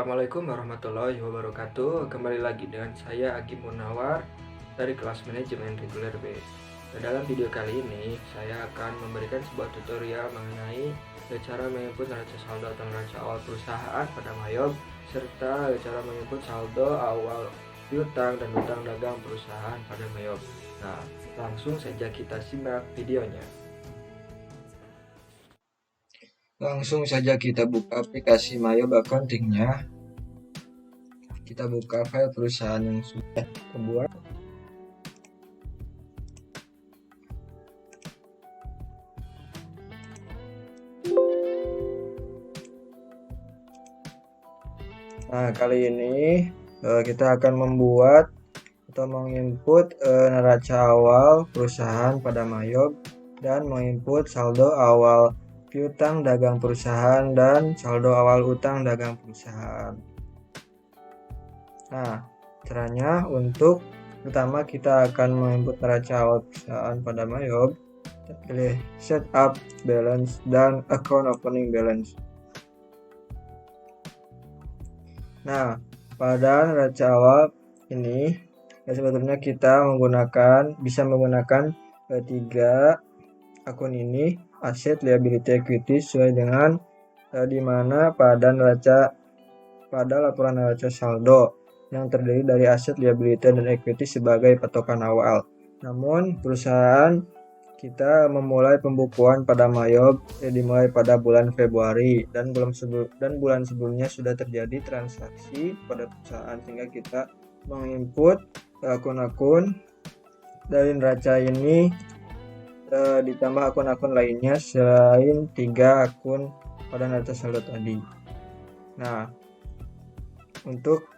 Assalamualaikum warahmatullahi wabarakatuh. Kembali lagi dengan saya Agi Munawar dari kelas manajemen reguler B. Dalam video kali ini saya akan memberikan sebuah tutorial mengenai cara menginput neraca saldo atau neraca awal perusahaan pada Mayob, serta cara menginput saldo awal piutang dan utang dagang perusahaan pada Mayob. Nah, langsung saja kita simak videonya. Langsung saja kita buka aplikasi Mayob Accounting-nya. Kita buka file perusahaan yang sudah kita buat. Nah, kali ini kita akan membuat atau menginput neraca awal perusahaan pada Mayob dan menginput saldo awal piutang dagang perusahaan dan saldo awal utang dagang perusahaan. Nah, caranya untuk pertama kita akan menginput neraca awal perusahaan pada Mayob. Kita pilih setup balance dan account opening balance. Nah, pada neraca awal ini sebetulnya kita bisa menggunakan tiga akun ini, aset, liability, equity, sesuai dengan di mana pada laporan neraca saldo yang terdiri dari aset, liability, dan equity sebagai patokan awal. Namun perusahaan kita memulai pembukuan pada Mayob dimulai pada bulan Februari dan bulan sebelumnya sudah terjadi transaksi pada perusahaan, sehingga kita menginput akun-akun dari neraca ini ditambah akun-akun lainnya selain 3 akun pada neraca saldo tadi. Nah, untuk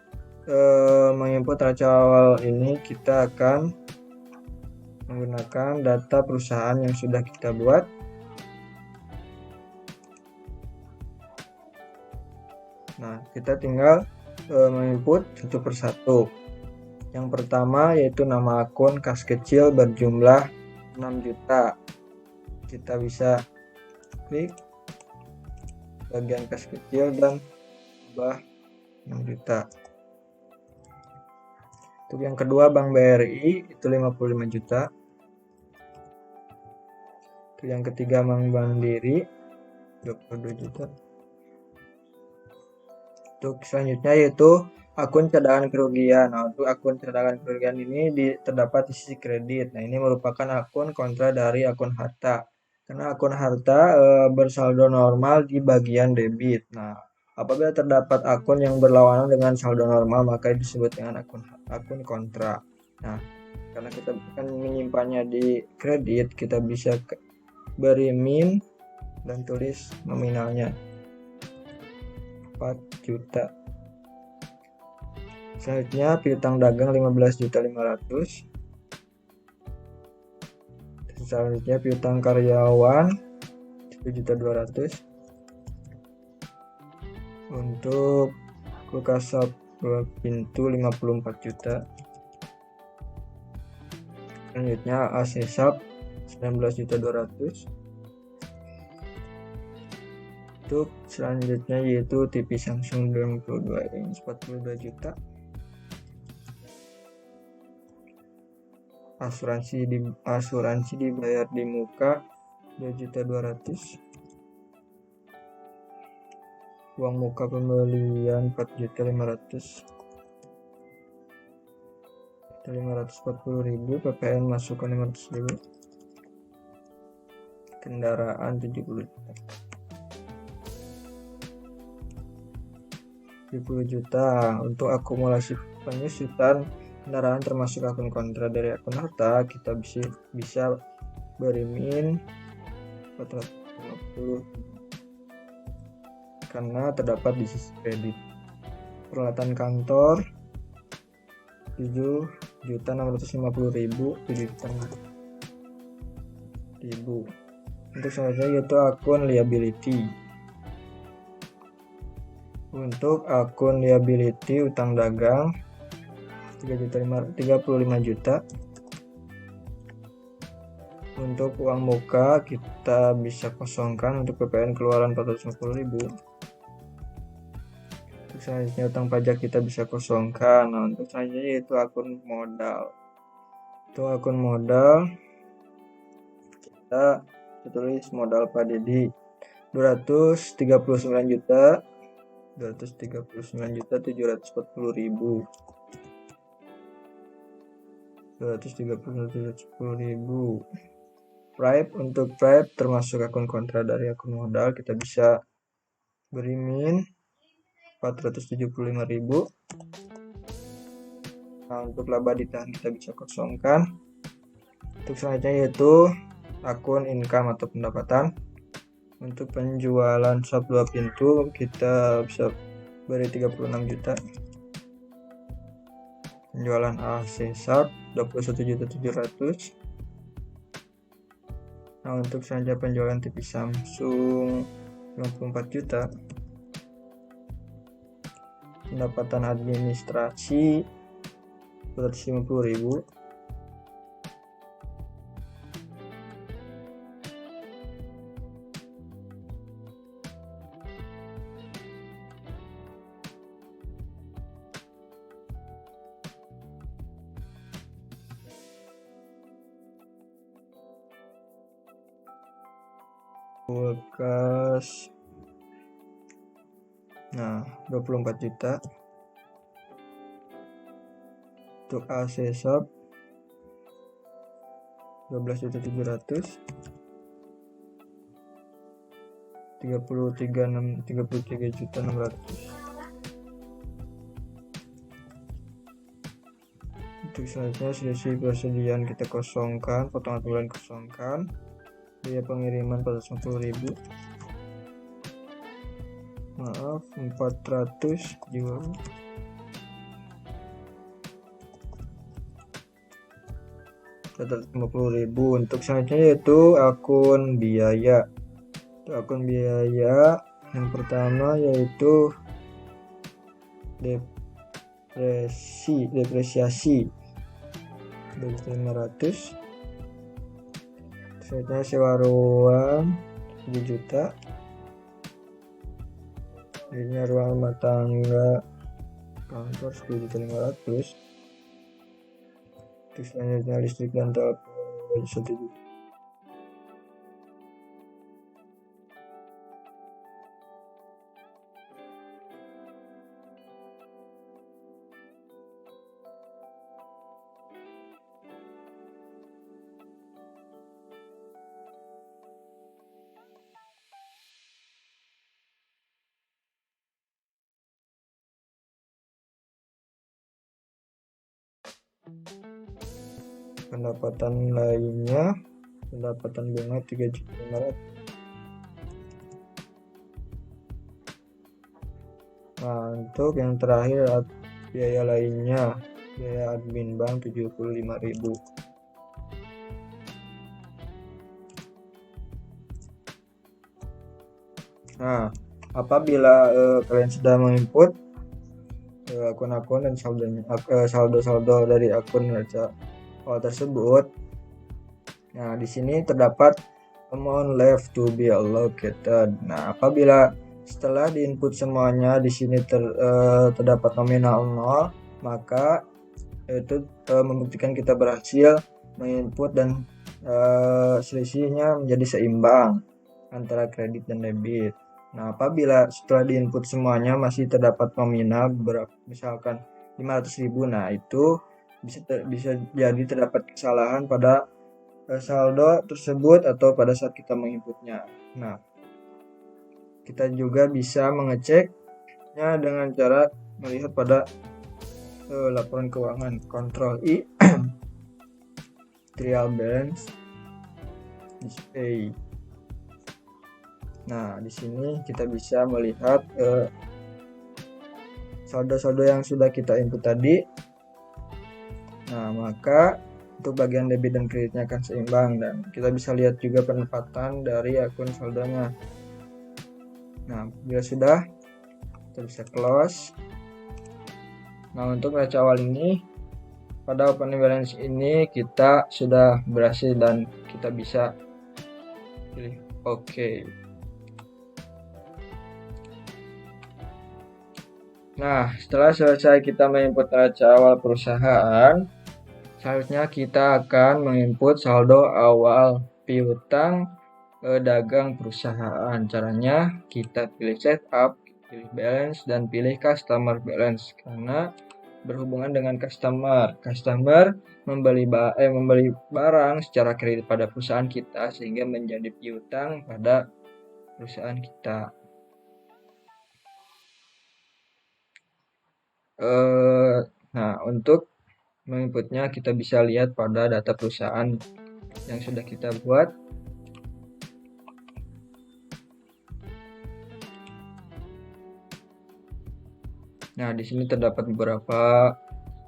menginput neraca awal ini kita akan menggunakan data perusahaan yang sudah kita buat. Nah, kita tinggal menginput satu persatu. Yang pertama yaitu nama akun kas kecil berjumlah 6 juta. Kita bisa klik bagian kas kecil dan tambah 6 juta. Untuk yang kedua Bank BRI itu 55 juta. Untuk yang ketiga Bank Mandiri 22 juta. Untuk selanjutnya yaitu akun cadangan kerugian. Nah, untuk akun cadangan kerugian ini terdapat di sisi kredit. Nah, ini merupakan akun kontra dari akun harta. Karena akun harta bersaldo normal di bagian debit. Nah, apabila terdapat akun yang berlawanan dengan saldo normal, maka disebut dengan akun kontra. Nah, karena kita akan menyimpannya di kredit, kita bisa beri min dan tulis nominalnya 4 juta. Selanjutnya piutang dagang 15.500.000. Selanjutnya piutang karyawan 1.200.000. Untuk kulkas pintu 54 juta. Selanjutnya AC SAP 19.200.000. Untuk selanjutnya yaitu TV Samsung 22 inch 42 juta. Asuransi dibayar di muka 2.200.000. Uang muka pembelian 4.500.000. 540.000, PPN masukkan 500.000. Kendaraan 70 juta. 70 juta. Untuk akumulasi penyusutan kendaraan termasuk akun kontra dari akun harta, kita bisa beri min 450 karena terdapat di sisi kredit. Peralatan kantor 7.650.000. Untuk selanjutnya yaitu akun liability. Untuk akun liability utang dagang 35 juta. Untuk uang muka kita bisa kosongkan untuk PPN keluaran 450.000. selanjutnya utang pajak kita bisa kosongkan. Nah, untuk selanjutnya yaitu akun modal. Untuk akun modal kita tulis modal Pak Dedi 239 juta 740.000. 239.710.000. Private, untuk private termasuk akun kontra dari akun modal kita bisa beri min 475.000. Nah, untuk laba ditahan kita bisa kosongkan. Untuk selanjutnya yaitu akun income atau pendapatan. Untuk penjualan shop 2 pintu kita bisa beri 36 juta. Penjualan AC shop 21.700.000. Nah, untuk selanjutnya penjualan TV Samsung 54 juta. Pendapatan administrasi 250.000. Kulkas, nah 24 juta. Untuk AC shop 12.700.000. 33.600.000. Untuk selanjutnya selisih persediaan kita kosongkan, potongan bulan kosongkan, biaya pengiriman 410.000. Maaf, 400 jual. Rp50.000. Untuk selanjutnya yaitu akun biaya. Untuk akun biaya yang pertama yaitu depresiasi 500. Selanjutnya sewa ruang 7 juta. Ini ruang rumah tangga kantor 10.500. Untuk selanjutnya listrik dan telepon 1 juta. Pendapatan lainnya, pendapatan bunga 3.500.000. Nah, untuk yang terakhir biaya lainnya, biaya admin bank 75.000. Nah, apabila kalian sudah menginput akun-akun dan saldo dari akun neraca tersebut, nah di sini terdapat amount left to be allocated. Nah, apabila setelah diinput semuanya di sini terdapat nominal 0, maka itu membuktikan kita berhasil menginput dan selisihnya menjadi seimbang antara kredit dan debit. Nah, apabila setelah diinput semuanya masih terdapat nominal misalkan 500.000, nah itu bisa jadi terdapat kesalahan pada saldo tersebut atau pada saat kita menginputnya. Nah, kita juga bisa mengeceknya dengan cara melihat pada laporan keuangan, Ctrl I, trial balance, display. Nah, di sini kita bisa melihat saldo-saldo yang sudah kita input tadi. Nah, maka untuk bagian debit dan kreditnya akan seimbang, dan kita bisa lihat juga penempatan dari akun saldonya. Nah, bila sudah, kita bisa close. Nah, untuk neraca awal ini, pada opening balance ini kita sudah berhasil dan kita bisa pilih OK. Nah, setelah selesai kita menginput neraca awal perusahaan, selanjutnya kita akan menginput saldo awal piutang dagang perusahaan. Caranya kita pilih setup, pilih balance, dan pilih customer balance karena berhubungan dengan customer. Customer membeli barang secara kredit pada perusahaan kita sehingga menjadi piutang pada perusahaan kita. Nah, untuk menginputnya kita bisa lihat pada data perusahaan yang sudah kita buat. Nah, di sini terdapat beberapa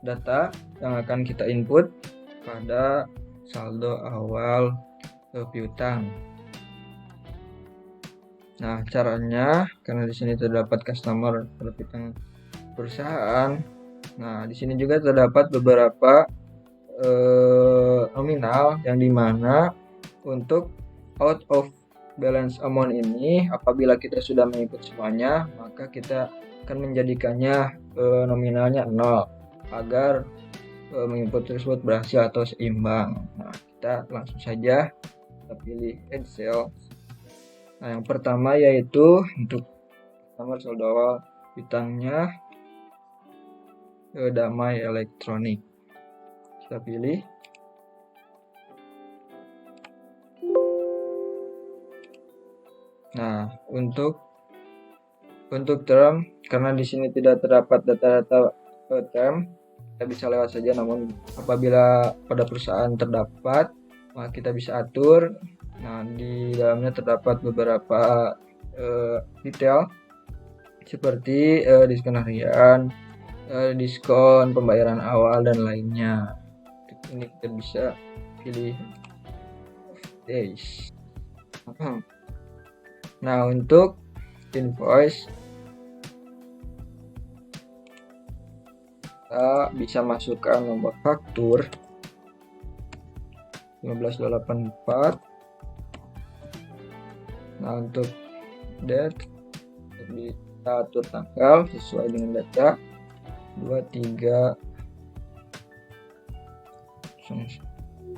data yang akan kita input pada saldo awal piutang. Nah, caranya karena di sini terdapat customer pada piutang perusahaan. Nah, di sini juga terdapat beberapa nominal yang dimana untuk out of balance amount ini apabila kita sudah menginput semuanya, maka kita akan menjadikannya nominalnya 0 agar menginput tersebut berhasil atau seimbang. Nah, kita langsung saja kita pilih add cell. Nah, yang pertama yaitu untuk nomor saldo awal piutangnya Damai Elektronik. Kita pilih. Nah, untuk term, karena di sini tidak terdapat data-data term, kita bisa lewat saja. Namun apabila pada perusahaan terdapat, maka kita bisa atur. Nah, di dalamnya terdapat beberapa detail seperti diskon harian, diskon pembayaran awal dan lainnya. Ini kita bisa pilih days. Nah, untuk invoice kita bisa masukkan nomor faktur 1584. Nah, untuk date kita atur tanggal sesuai dengan data 23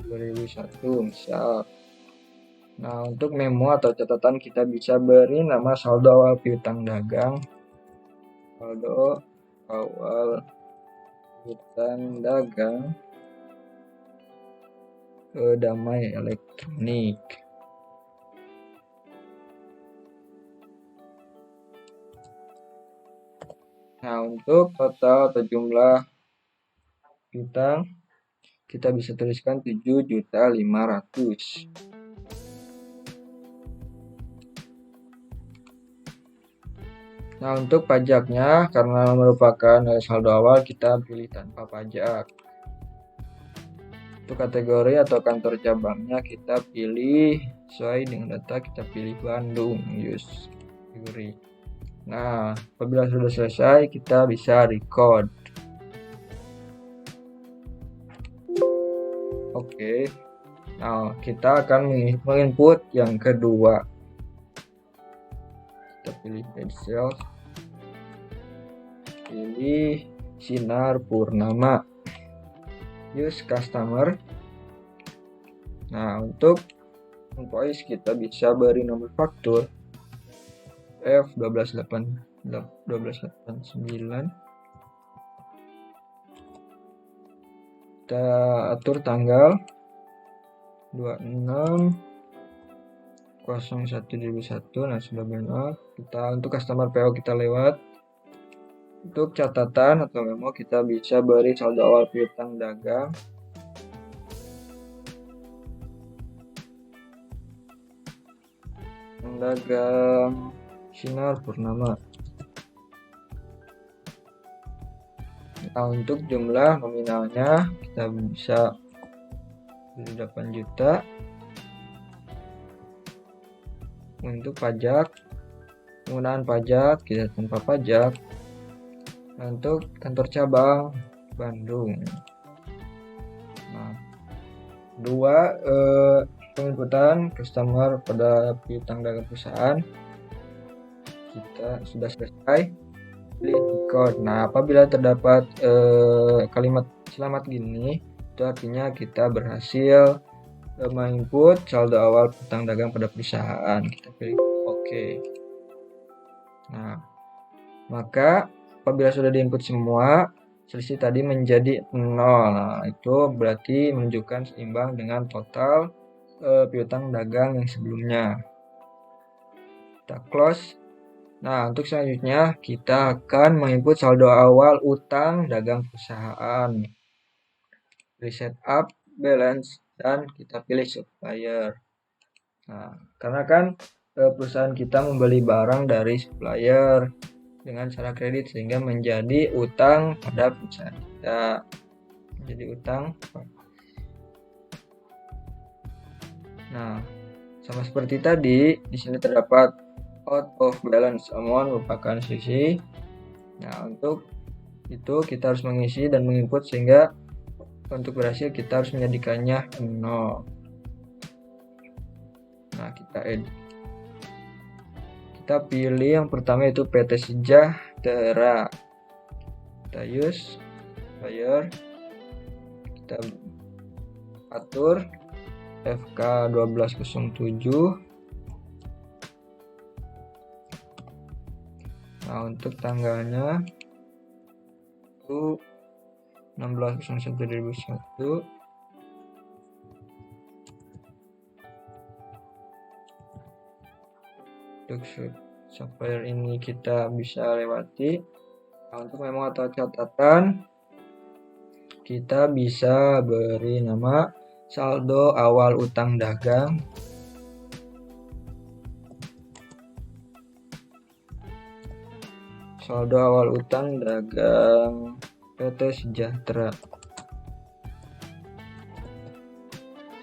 2001 misal. Nah, untuk memo atau catatan kita bisa beri nama saldo awal piutang dagang, saldo awal piutang dagang Damai Elektronik. Nah, untuk total atau jumlah piutang kita bisa tuliskan 7.500.000. Nah, untuk pajaknya karena merupakan saldo awal kita pilih tanpa pajak. Untuk kategori atau kantor cabangnya kita pilih sesuai dengan data, kita pilih Bandung use kategori. Nah, apabila sudah selesai kita bisa record. Oke. Nah, kita akan menginput yang kedua. Kita pilih add sales. Pilih Sinar Purnama. Use customer. Nah, untuk invoice kita bisa beri nomor faktur F1289. Kita atur tanggal 26/01/2001. Nah, sudah benar. Kita untuk customer PO kita lewat. Untuk catatan atau memo kita bisa beri saldo awal piutang dagang Sinar Purnama. Nah, untuk jumlah nominalnya kita bisa beri 8 juta. Untuk pajak, penggunaan pajak kita tanpa pajak. Nah, untuk kantor cabang Bandung. Nah, dua penginputan customer pada piutang dagang perusahaan kita sudah selesai. pilih record. Nah, apabila terdapat kalimat selamat gini, itu artinya kita berhasil menginput saldo awal utang dagang pada perusahaan. Kita pilih OK. Nah, maka apabila sudah diinput semua, selisih tadi menjadi 0. Nah, itu berarti menunjukkan seimbang dengan total piutang dagang yang sebelumnya. Kita close. Nah, untuk selanjutnya kita akan menginput saldo awal utang dagang perusahaan. Pilih setup, balance, dan kita pilih supplier. Nah, karena kan perusahaan kita membeli barang dari supplier dengan cara kredit sehingga menjadi utang pada perusahaan kita. Menjadi utang. Nah, sama seperti tadi, di sini terdapat out of balance amount merupakan selisih. Nah, untuk itu kita harus mengisi dan menginput sehingga untuk berhasil kita harus menjadikannya 0. Nah, kita edit. Kita pilih yang pertama yaitu PT Sejahtera. Kita use buyer. Kita atur FK 1207. Nah, untuk tanggalnya itu 16/01/2001. Untuk supplier ini kita bisa lewati. Nah, untuk memo atau catatan kita bisa beri nama saldo awal utang dagang. Saldo awal utang dagang PT Sejahtera.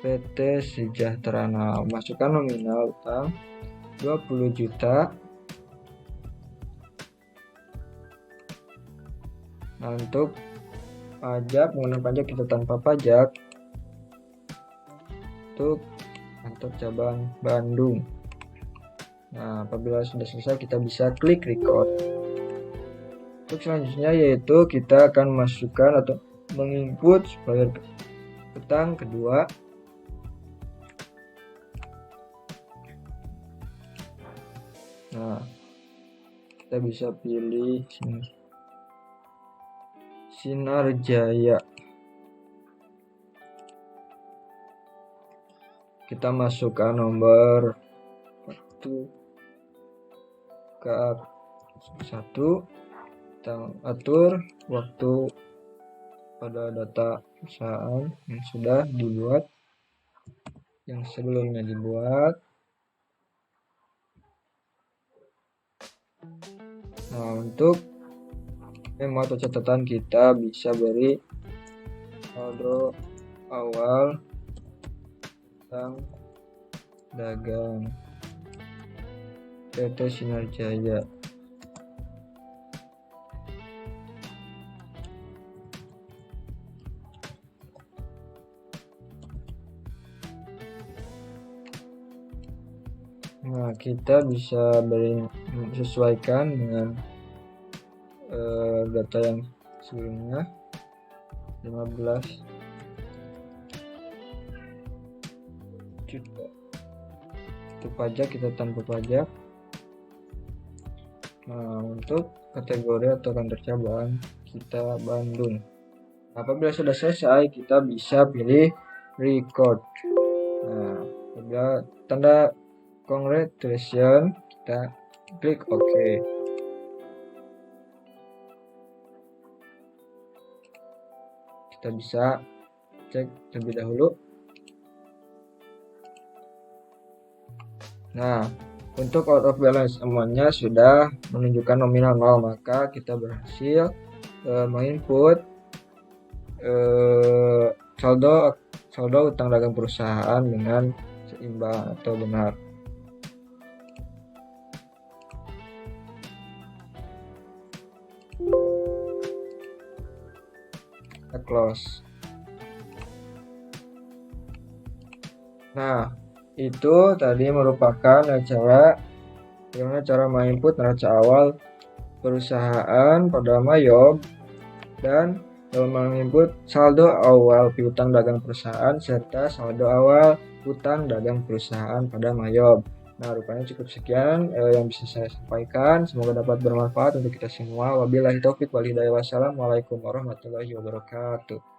PT Sejahtera. Nah, masukkan nominal utang 20 juta. Nah, untuk pajak, pengenaan pajak kita tanpa pajak. Untuk kantor cabang Bandung. Nah, apabila sudah selesai kita bisa klik record. Untuk selanjutnya yaitu kita akan masukkan atau menginput supplier utang kedua. Nah, kita bisa pilih Sinar Jaya. Kita masukkan nomor waktu ke-1. Kita atur waktu pada data perusahaan yang sudah dibuat, yang sebelumnya dibuat. Nah, untuk memo atau catatan kita bisa beri saldo awal utang dagang PT Sinar Jaya. Nah, kita bisa sesuaikan dengan data yang sebelumnya 15 juta. Untuk pajak kita tanpa pajak. Nah, untuk kategori atau kantor cabang kita Bandung. Apabila sudah selesai kita bisa pilih record. Nah, apabila tanda congratulations kita klik OK. Kita bisa cek terlebih dahulu. Nah, untuk out of balance amount-nya sudah menunjukkan nominal 0, maka kita berhasil menginput saldo utang dagang perusahaan dengan seimbang atau benar. Kita close. Nah, itu tadi merupakan bagaimana cara menginput neraca awal perusahaan pada Mayob, dan dalam menginput saldo awal piutang dagang perusahaan serta saldo awal utang dagang perusahaan pada Mayob. Nah, rupanya cukup sekian yang bisa saya sampaikan. Semoga dapat bermanfaat untuk kita semua. Wabillahi taufik wal hidayah. Wassalamualaikum warahmatullahi wabarakatuh.